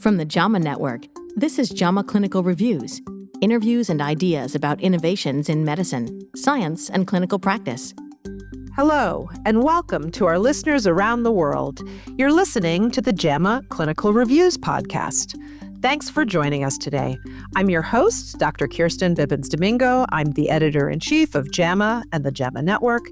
From the JAMA Network, this is JAMA Clinical Reviews, interviews and ideas about innovations in medicine, science, and clinical practice. Hello, and welcome to our listeners around the world. You're listening to the JAMA Clinical Reviews podcast. Thanks for joining us today. I'm your host, Dr. Kirsten Bibbins-Domingo. I'm the editor-in-chief of JAMA and the JAMA Network,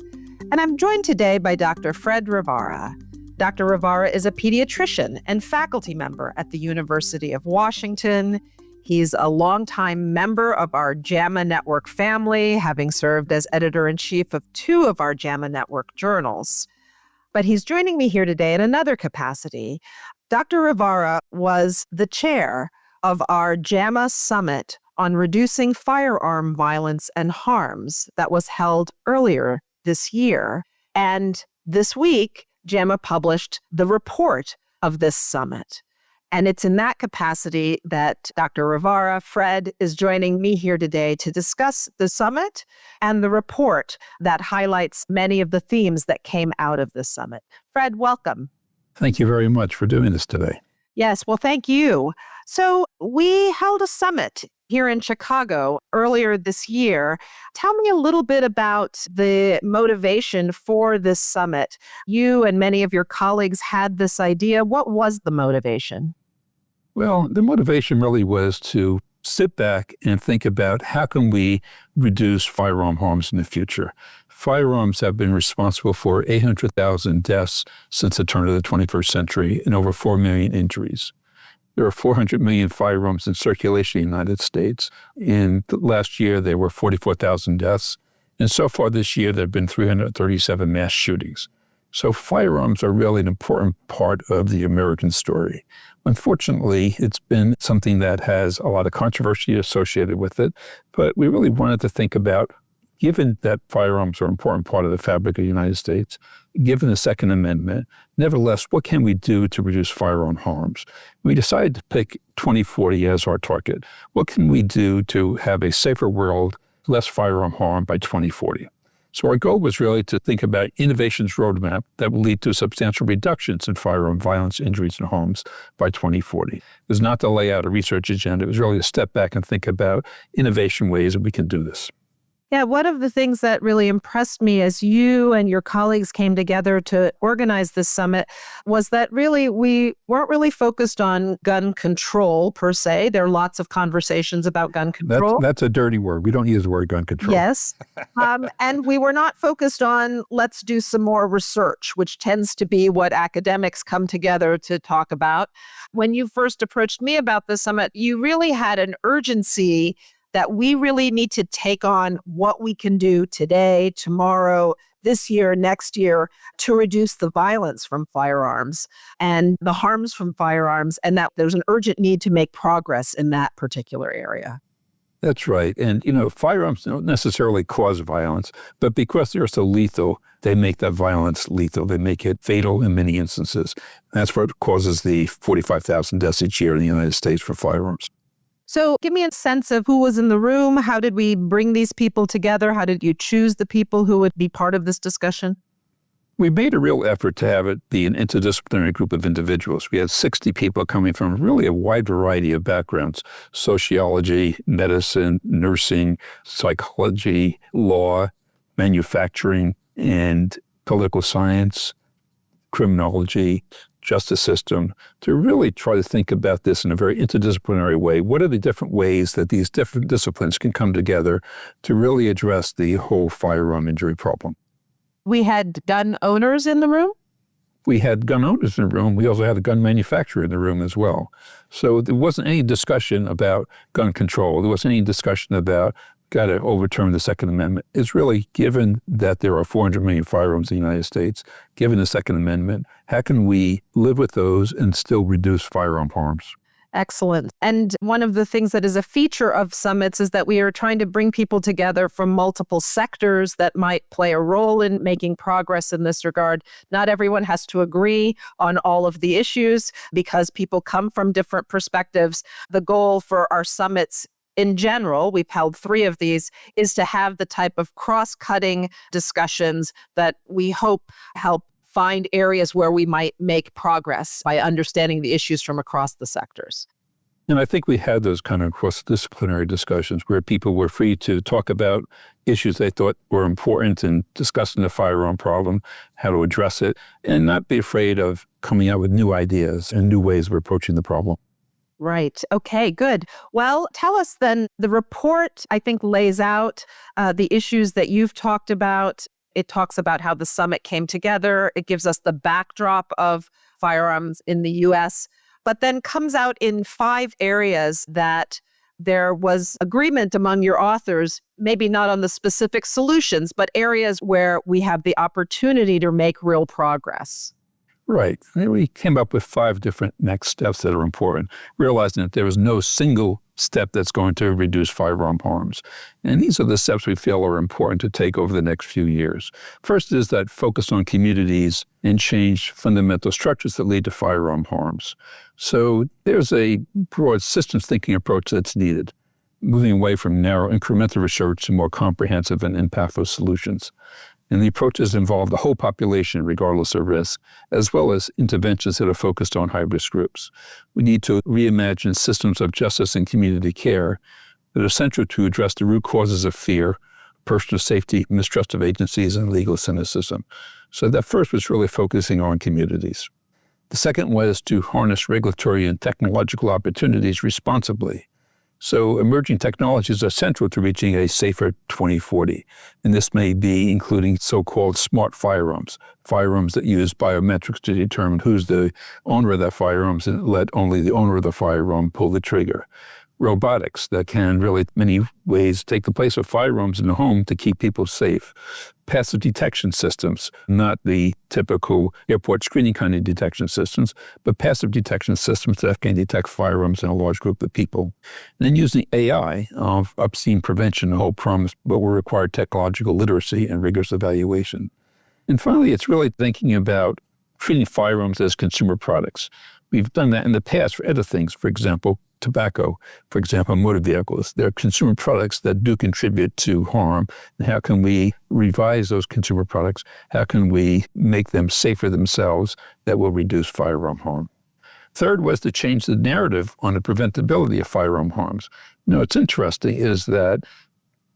and I'm joined today by Dr. Fred Rivara. Dr. Rivara is a pediatrician and faculty member at the University of Washington. He's a longtime member of our JAMA Network family, having served as editor-in-chief of 2 of our JAMA Network journals. But he's joining me here today in another capacity. Dr. Rivara was the chair of our JAMA Summit on reducing firearm violence and harms that was held earlier this year. And this week, JAMA published the report of this summit. And it's in that capacity that Dr. Rivara, Fred, is joining me here today to discuss the summit and the report that highlights many of the themes that came out of this summit. Fred, welcome. Thank you very much for doing this today. Yes, well, thank you. So we held a summit here in Chicago earlier this year. Tell me a little bit about the motivation for this summit. You and many of your colleagues had this idea. What was the motivation? Well, the motivation really was to sit back and think about how can we reduce firearm harms in the future. Firearms have been responsible for 800,000 deaths since the turn of the 21st century and over 4 million injuries. There are 400 million firearms in circulation in the United States. In last year, there were 44,000 deaths. And so far this year, there have been 337 mass shootings. So firearms are really an important part of the American story. Unfortunately, it's been something that has a lot of controversy associated with it. But we really wanted to think about, given that firearms are an important part of the fabric of the United States, given the Second Amendment, nevertheless, what can we do to reduce firearm harms? We decided to pick 2040 as our target. What can we do to have a safer world, less firearm harm by 2040? So our goal was really to think about innovations roadmap that will lead to substantial reductions in firearm violence, injuries, and harms by 2040. It was not to lay out a research agenda. It was really to step back and think about innovation ways that we can do this. Yeah, one of the things that really impressed me as you and your colleagues came together to organize this summit was that really we weren't really focused on gun control per se. There are lots of conversations about gun control. That's a dirty word. We don't use the word gun control. Yes. And we were not focused on let's do some more research, which tends to be what academics come together to talk about. When you first approached me about the summit, you really had an urgency that we really need to take on what we can do today, tomorrow, this year, next year, to reduce the violence from firearms and the harms from firearms, and that there's an urgent need to make progress in that particular area. That's right. And, firearms don't necessarily cause violence, but because they're so lethal, they make that violence lethal. They make it fatal in many instances. That's what causes the 45,000 deaths each year in the United States for firearms. So give me a sense of who was in the room. How did we bring these people together? How did you choose the people who would be part of this discussion? We made a real effort to have it be an interdisciplinary group of individuals. We had 60 people coming from really a wide variety of backgrounds: sociology, medicine, nursing, psychology, law, manufacturing, and political science, criminology, justice system, to really try to think about this in a very interdisciplinary way. What are the different ways that these different disciplines can come together to really address the whole firearm injury problem? We had gun owners in the room? We had gun owners in the room. We also had a gun manufacturer in the room as well. So there wasn't any discussion about gun control. There wasn't any discussion about got to overturn the Second Amendment. It's really, given that there are 400 million firearms in the United States, given the Second Amendment, how can we live with those and still reduce firearm harms? Excellent. And one of the things that is a feature of summits is that we are trying to bring people together from multiple sectors that might play a role in making progress in this regard. Not everyone has to agree on all of the issues because people come from different perspectives. The goal for our summits in general, we've held 3 of these, is to have the type of cross-cutting discussions that we hope help find areas where we might make progress by understanding the issues from across the sectors. And I think we had those kind of cross-disciplinary discussions where people were free to talk about issues they thought were important and discussing the firearm problem, how to address it, and not be afraid of coming out with new ideas and new ways of approaching the problem. Right. Okay, good. Well, tell us then, the report, I think, lays out the issues that you've talked about. It talks about how the summit came together. It gives us the backdrop of firearms in the U.S., but then comes out in 5 areas that there was agreement among your authors, maybe not on the specific solutions, but areas where we have the opportunity to make real progress. Right. We came up with 5 different next steps that are important, realizing that there is no single step that's going to reduce firearm harms. And these are the steps we feel are important to take over the next few years. First is that focus on communities and change fundamental structures that lead to firearm harms. So there's a broad systems thinking approach that's needed, moving away from narrow incremental research to more comprehensive and impactful solutions. And the approaches involve the whole population, regardless of risk, as well as interventions that are focused on high-risk groups. We need to reimagine systems of justice and community care that are central to address the root causes of fear, personal safety, mistrust of agencies, and legal cynicism. So that first was really focusing on communities. The second was to harness regulatory and technological opportunities responsibly. So emerging technologies are central to reaching a safer 2040. And this may be including so-called smart firearms, firearms that use biometrics to determine who's the owner of that firearms and let only the owner of the firearm pull the trigger. Robotics that can really, in many ways, take the place of firearms in the home to keep people safe. Passive detection systems, not the typical airport screening kind of detection systems, but passive detection systems that can detect firearms in a large group of people. And then using AI of obscene prevention, the whole promise, but will require technological literacy and rigorous evaluation. And finally, it's really thinking about treating firearms as consumer products. We've done that in the past for other things, for example, tobacco, for example, motor vehicles. They're consumer products that do contribute to harm. And how can we revise those consumer products? How can we make them safer themselves that will reduce firearm harm? Third was to change the narrative on the preventability of firearm harms. What's interesting is that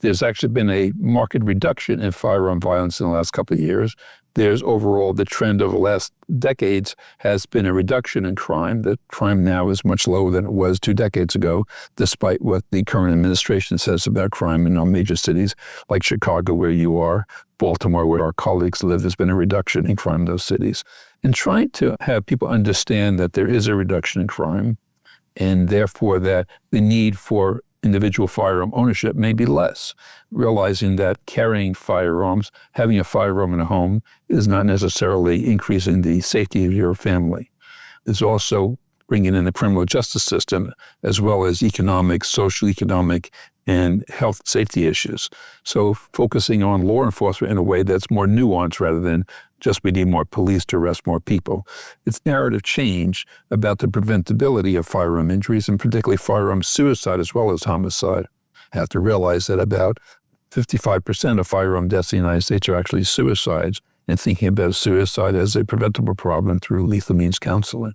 there's actually been a marked reduction in firearm violence in the last couple of years. There's overall, the trend over the last decades has been a reduction in crime. The crime now is much lower than it was 2 decades ago, despite what the current administration says about crime in our major cities, like Chicago, where you are, Baltimore, where our colleagues live. There's been a reduction in crime in those cities. And trying to have people understand that there is a reduction in crime, and therefore that the need for individual firearm ownership may be less, realizing that carrying firearms, having a firearm in a home is not necessarily increasing the safety of your family. It's also bringing in the criminal justice system as well as economic, social economic, and health safety issues. So focusing on law enforcement in a way that's more nuanced rather than just we need more police to arrest more people. It's narrative change about the preventability of firearm injuries and particularly firearm suicide as well as homicide. Have to realize that about 55% of firearm deaths in the United States are actually suicides, and thinking about suicide as a preventable problem through lethal means counseling.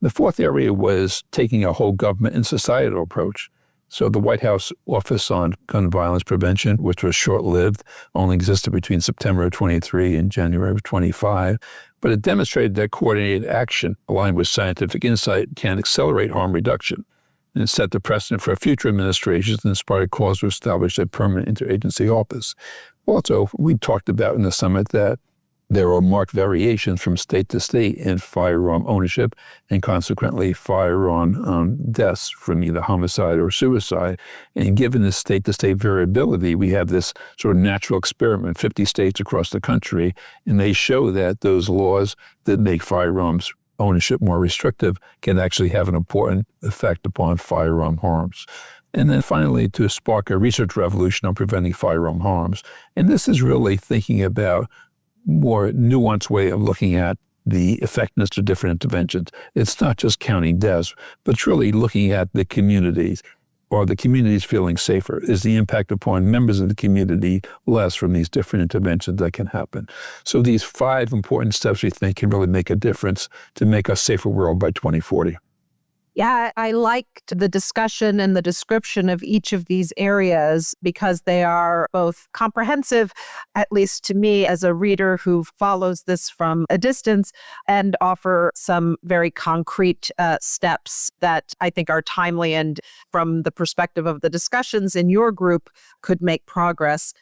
The fourth area was taking a whole government and societal approach. So the White House Office on Gun Violence Prevention, which was short-lived, only existed between September of 23 and January of 25, but it demonstrated that coordinated action aligned with scientific insight can accelerate harm reduction. And it set the precedent for future administrations and inspired calls to establish a permanent interagency office. Also, we talked about in the summit that there are marked variations from state to state in firearm ownership and consequently firearm deaths from either homicide or suicide. And given this state-to-state variability, we have this sort of natural experiment, 50 states across the country, and they show that those laws that make firearms ownership more restrictive can actually have an important effect upon firearm harms. And then finally, to spark a research revolution on preventing firearm harms. And this is really thinking about more nuanced way of looking at the effectiveness of different interventions. It's not just counting deaths, but it's really looking at the communities are the communities feeling safer? Is the impact upon members of the community less from these different interventions that can happen? So these 5 important steps we think can really make a difference to make a safer world by 2040. Yeah, I liked the discussion and the description of each of these areas because they are both comprehensive, at least to me as a reader who follows this from a distance, and offer some very concrete steps that I think are timely and from the perspective of the discussions in your group could make progress.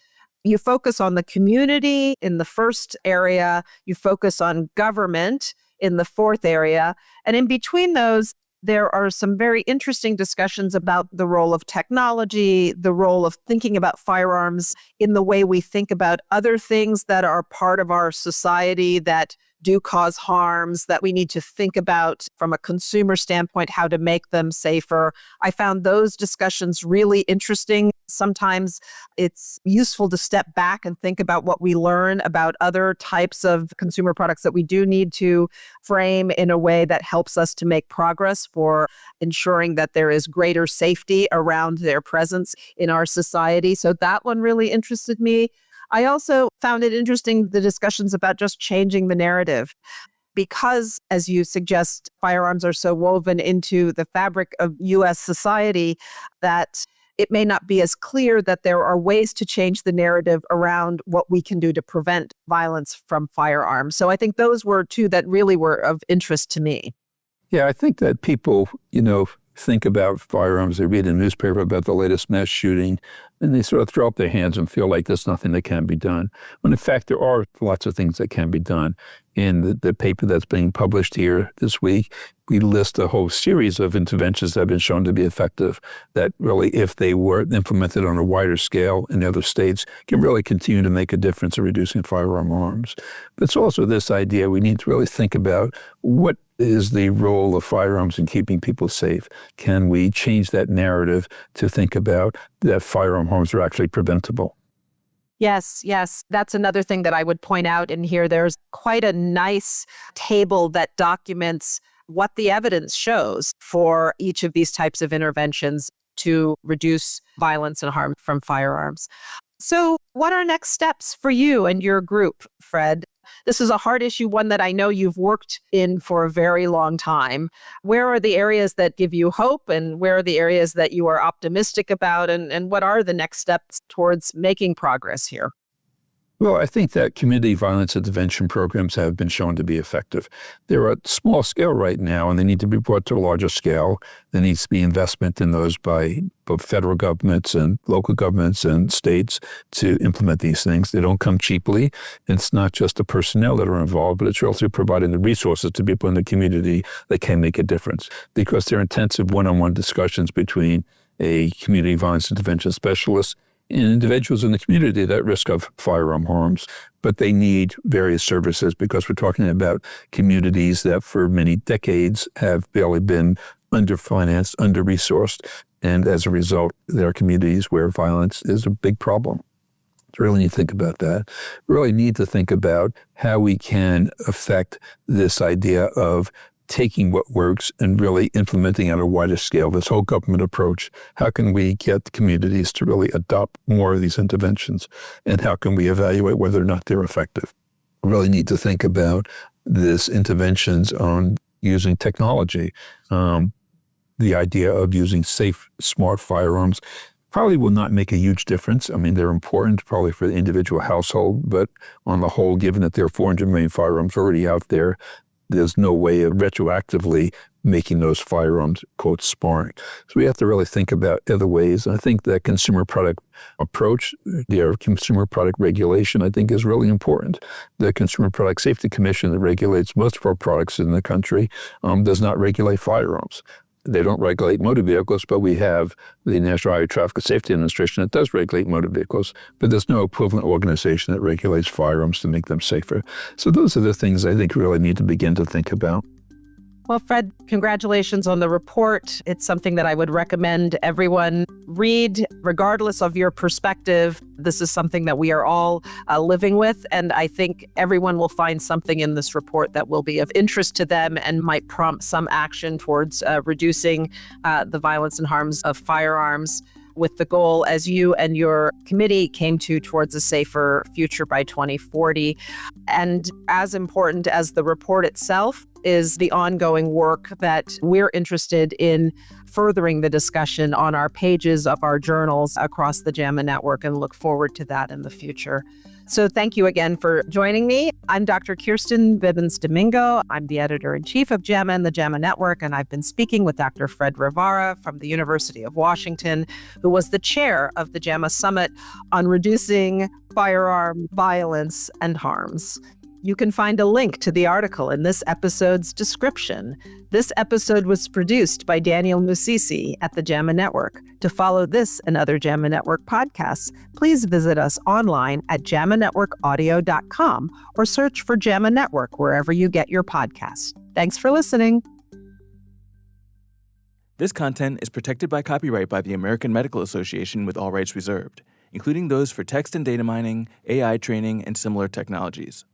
You focus on the community in the first area, you focus on government in the fourth area, and in between those, there are some very interesting discussions about the role of technology, the role of thinking about firearms in the way we think about other things that are part of our society that do cause harms, that we need to think about from a consumer standpoint, how to make them safer. I found those discussions really interesting. Sometimes it's useful to step back and think about what we learn about other types of consumer products that we do need to frame in a way that helps us to make progress for ensuring that there is greater safety around their presence in our society. So that one really interested me. I also found it interesting, the discussions about just changing the narrative. Because, as you suggest, firearms are so woven into the fabric of U.S. society that it may not be as clear that there are ways to change the narrative around what we can do to prevent violence from firearms. So I think those were 2 that really were of interest to me. Yeah, I think that people, think about firearms, they read in the newspaper about the latest mass shooting, and they sort of throw up their hands and feel like there's nothing that can be done. When in fact, there are lots of things that can be done. In the paper that's being published here this week, we list a whole series of interventions that have been shown to be effective that really, if they were implemented on a wider scale in other states, can really continue to make a difference in reducing firearm harms. But it's also this idea we need to really think about what is the role of firearms in keeping people safe? Can we change that narrative to think about that firearm harms are actually preventable? Yes. That's another thing that I would point out in here. There's quite a nice table that documents what the evidence shows for each of these types of interventions to reduce violence and harm from firearms. So what are next steps for you and your group, Fred? This is a hard issue, one that I know you've worked in for a very long time. Where are the areas that give you hope, and where are the areas that you are optimistic about, and what are the next steps towards making progress here? Well, I think that community violence intervention programs have been shown to be effective. They're at small scale right now, and they need to be brought to a larger scale. There needs to be investment in those by both federal governments and local governments and states to implement these things. They don't come cheaply. It's not just the personnel that are involved, but it's also providing the resources to people in the community that can make a difference, because they're intensive one-on-one discussions between a community violence intervention specialist and individuals in the community that risk of firearm harms. But they need various services because we're talking about communities that for many decades have barely been underfinanced, under-resourced, and as a result, there are communities where violence is a big problem. We really need to think about that. We really need to think about how we can affect this idea of taking what works and really implementing on a wider scale, this whole government approach. How can we get communities to really adopt more of these interventions? And how can we evaluate whether or not they're effective? We really need to think about these interventions on using technology. The idea of using safe, smart firearms probably will not make a huge difference. I mean, they're important probably for the individual household, but on the whole, given that there are 400 million firearms already out there, there's no way of retroactively making those firearms, quote, smart. So we have to really think about other ways. And I think that consumer product approach, their consumer product regulation, I think is really important. The Consumer Product Safety Commission that regulates most of our products in the country does not regulate firearms. They don't regulate motor vehicles, but we have the National Highway Traffic Safety Administration that does regulate motor vehicles, but there's no equivalent organization that regulates firearms to make them safer. So those are the things I think we really need to begin to think about. Well, Fred, congratulations on the report. It's something that I would recommend everyone read, regardless of your perspective. This is something that we are all living with, and I think everyone will find something in this report that will be of interest to them and might prompt some action towards reducing the violence and harms of firearms, with the goal, as you and your committee came to, towards a safer future by 2040. And as important as the report itself is the ongoing work that we're interested in furthering the discussion on our pages of our journals across the JAMA network, and look forward to that in the future. So thank you again for joining me. I'm Dr. Kirsten Bibbins-Domingo. I'm the editor-in-chief of JAMA and the JAMA Network, and I've been speaking with Dr. Fred Rivara from the University of Washington, who was the chair of the JAMA Summit on reducing firearm violence and harms. You can find a link to the article in this episode's description. This episode was produced by Daniel Musisi at the JAMA Network. To follow this and other JAMA Network podcasts, please visit us online at jamanetworkaudio.com or search for JAMA Network wherever you get your podcasts. Thanks for listening. This content is protected by copyright by the American Medical Association with all rights reserved, including those for text and data mining, AI training, and similar technologies.